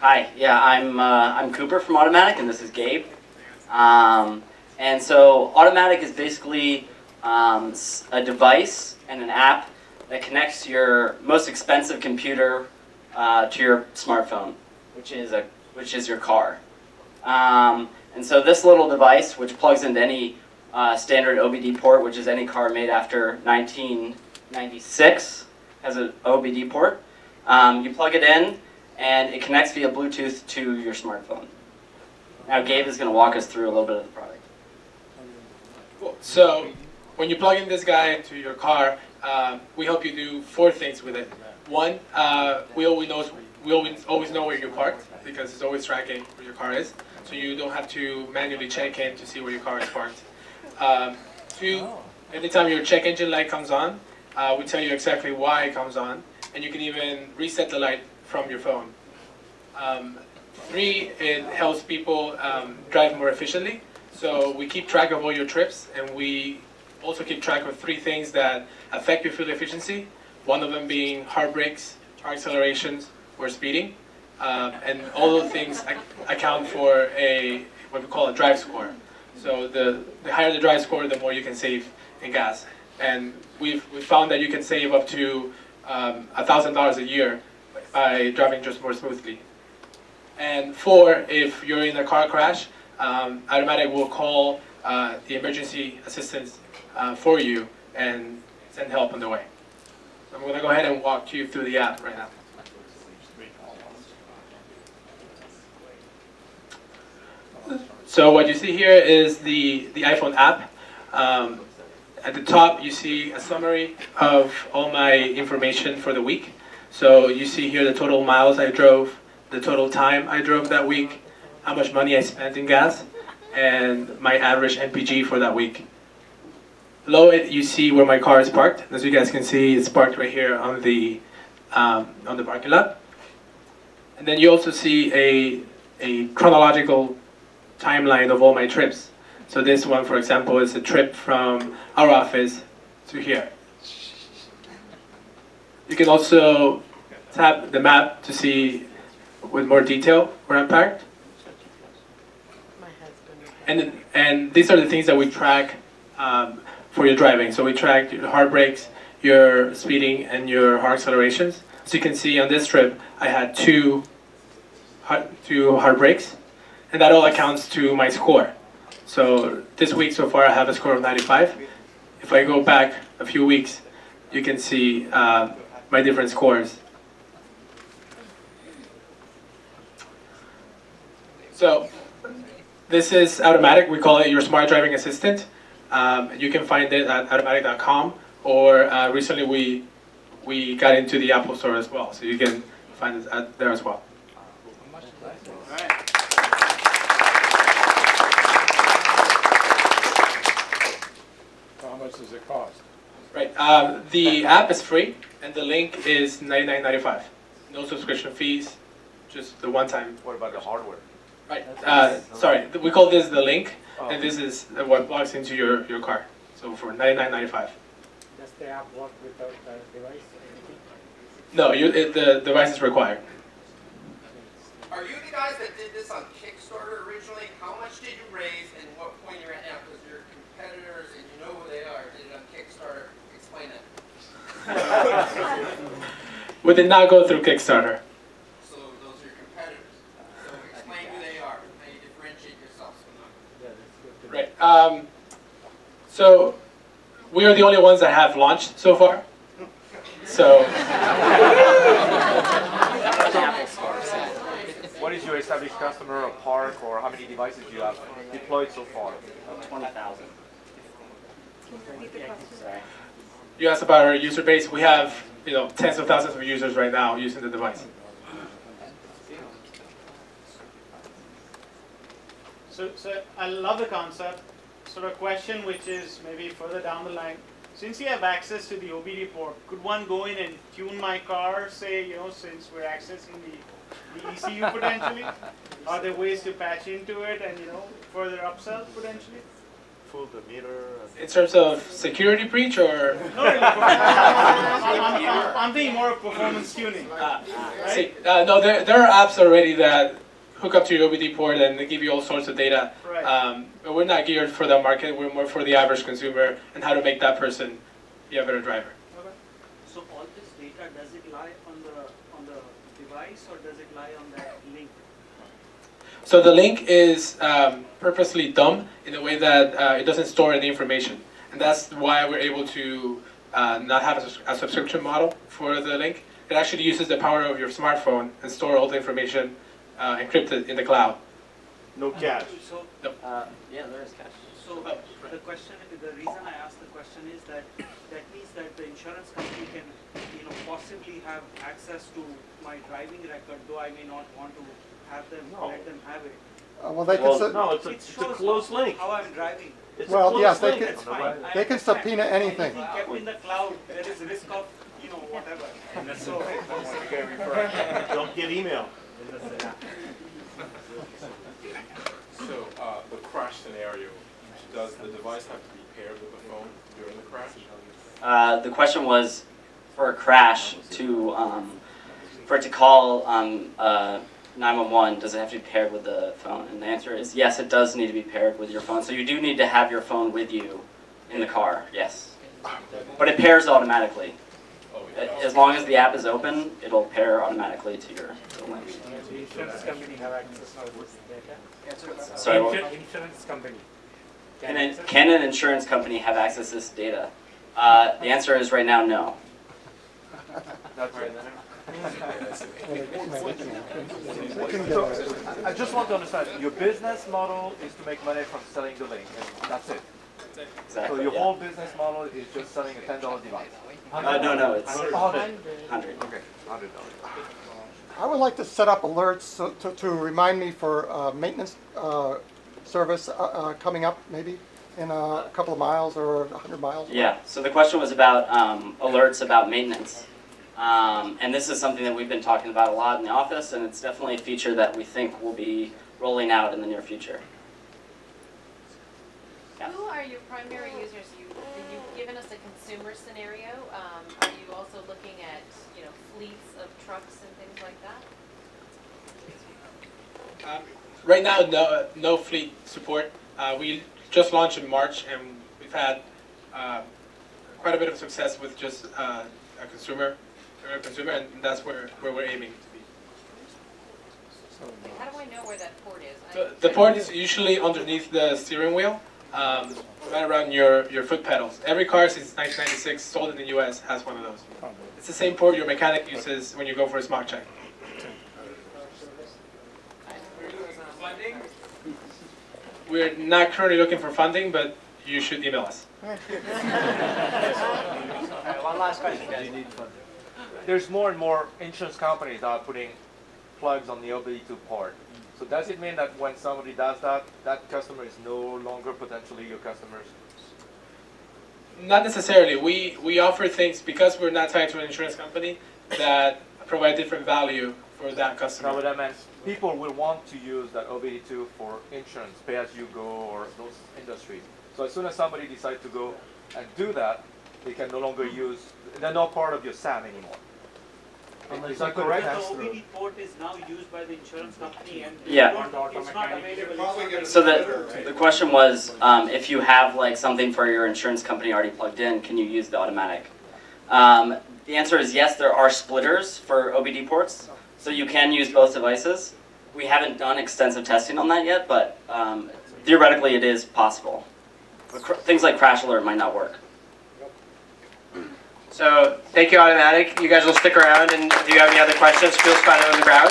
Hi, yeah, I'm Cooper from Automatic, and this is Gabe. And so Automatic is basically a device and an app that connects your most expensive computer to your smartphone, which is your car. And so this little device, which plugs into any standard OBD port, which is any car made after 1996, has an OBD port. You plug it in, and it connects via Bluetooth to your smartphone. Now Gabe is going to walk us through a little bit of the product. Cool. So when you plug in this guy into your car, we help you do 4 things with it. One, we always know where you're parked because it's always tracking where your car is, so you don't have to manually check in to see where your car is parked. 2, anytime your check engine light comes on, we tell you exactly why it comes on, and you can even reset the light from your phone. 3, it helps people drive more efficiently. So we keep track of all your trips, and we also keep track of 3 things that affect your fuel efficiency. One of them being hard brakes, hard accelerations, or speeding. And all those things account for what we call a drive score. So the higher the drive score, the more you can save in gas. And we've found that you can save up to $1,000 a year by driving just more smoothly. And 4, if you're in a car crash, Automatic will call the emergency assistance for you and send help on the way. So I'm going to go ahead and walk you through the app right now. So what you see here is the iPhone app. At the top, you see a summary of all my information for the week. So you see here the total miles I drove, the total time I drove that week, how much money I spent in gas, and my average MPG for that week. Below it, you see where my car is parked. As you guys can see, it's parked right here on the parking lot. And then you also see a chronological timeline of all my trips. So this one, for example, is a trip from our office to here. You can also tap the map to see with more detail where I'm parked. And these are the things that we track for your driving. So we track your hard brakes, your speeding, and your hard accelerations. So you can see on this trip, I had two hard brakes, and that all accounts to my score. So this week so far, I have a score of 95. If I go back a few weeks, you can see my different scores. So this is Automatic. We call it your smart driving assistant. You can find it at automatic.com, or recently we got into the Apple Store as well, so you can find it there as well. All right. How much does it cost? Right. The app is free, and the link is $99.95. No subscription fees, just the one-time. What about the hardware? Right. Sorry, we call this the link, and this is what plugs into your car. So for $99.95. Does the app work without the device? No, the device is required. Are you the guys that did this on Kickstarter originally? How much did you raise, and what point you're at now? Because your competitors, and you know who they are, did it on Kickstarter. Explain that. We did not go through Kickstarter. So those are your competitors. So explain who they are, how you differentiate yourselves from them. Right. So we are the only ones that have launched so far. So. What is your established customer or park, or how many devices you have deployed so far? 20,000. You asked about our user base. We have tens of thousands of users right now using the device. So I love the concept. Sort of question which is maybe further down the line. Since you have access to the OBD port, could one go in and tune my car, say, since we're accessing the ECU potentially? Are there ways to patch into it and, further upsell potentially? muffled the meter? In terms of security breach or? No, really, I'm thinking more of performance tuning. No, there are apps already that hook up to your OBD port and they give you all sorts of data. Right. But we're not geared for that market. We're more for the average consumer and how to make that person be a better driver. So all this data, does it lie on the device or does it lie on that link? So the link is purposely dumb in a way that it doesn't store any information. And that's why we're able to not have a subscription model for the link. It actually uses the power of your smartphone and store all the information encrypted in the cloud. No cash. So, Yeah, there is cash. so the question, the reason I asked the question is that means that the insurance company can, possibly have access to my driving record, though I may not want to have them, let them have it. Well, they Well, can, No, it's a Shows closed link. how I'm driving. It's Well, a closed yes, they link. can- That's fine. I they can understand. subpoena anything. Anything kept in the cloud, there is risk of, whatever. So, Don't get email. So, the crash scenario, does the device have to be paired with the phone during the crash? The question was for a crash for it to call 911, does it have to be paired with the phone? And the answer is yes, it does need to be paired with your phone. So you do need to have your phone with you in the car, yes. But it pairs automatically. As long as the app is open, it'll pair automatically to your link. The insurance company have access to this data? Sorry, what? Insurance company. Can an insurance company have access to this data? The answer is right now, no. That's right. they can get So, it. I just want to understand, your business model is to make money from selling the link, and that's it. Exactly. So your yeah. whole business model is just selling a $10 device. No, it's 100. 100. Okay, $100. I would like to set up alerts to remind me for maintenance service coming up maybe in a couple of miles or 100 miles. Yeah, so the question was about alerts about maintenance. And this is something that we've been talking about a lot in the office, and it's definitely a feature that we think will be rolling out in the near future. Yeah. Who are your primary users? You've given us a consumer scenario. Are you also looking at, fleets of trucks and things like that? Right now, no fleet support. We just launched in March, and we've had quite a bit of success with just a consumer, and that's where we're aiming to be. How do I know where that port is? So the port is usually underneath the steering wheel, right around your foot pedals. Every car since 1996 sold in the U.S. has one of those. It's the same port your mechanic uses when you go for a smog check. Funding? We're not currently looking for funding, but you should email us. One last question, guys. There's more and more insurance companies that are putting plugs on the OBD2 port. So does it mean that when somebody does that, that customer is no longer potentially your customers? Not necessarily. We offer things because we're not tied to an insurance company that provide different value for that No, customer. but that means people will want to use that OBD2 for insurance, pay-as-you-go, or those industries. So as soon as somebody decides to go and do that, they can no longer use, they're not part of your SAM anymore. Is that correct? the OBD port is now used by the insurance company and Yeah. it's not available. So the question was, if you have like something for your insurance company already plugged in, can you use the automatic? The answer is yes, there are splitters for OBD ports, so you can use both devices. We haven't done extensive testing on that yet, but theoretically it is possible. But things like crash alert might not work. So thank you, Automatic. You guys will stick around, and if you have any other questions, feel free to on the ground.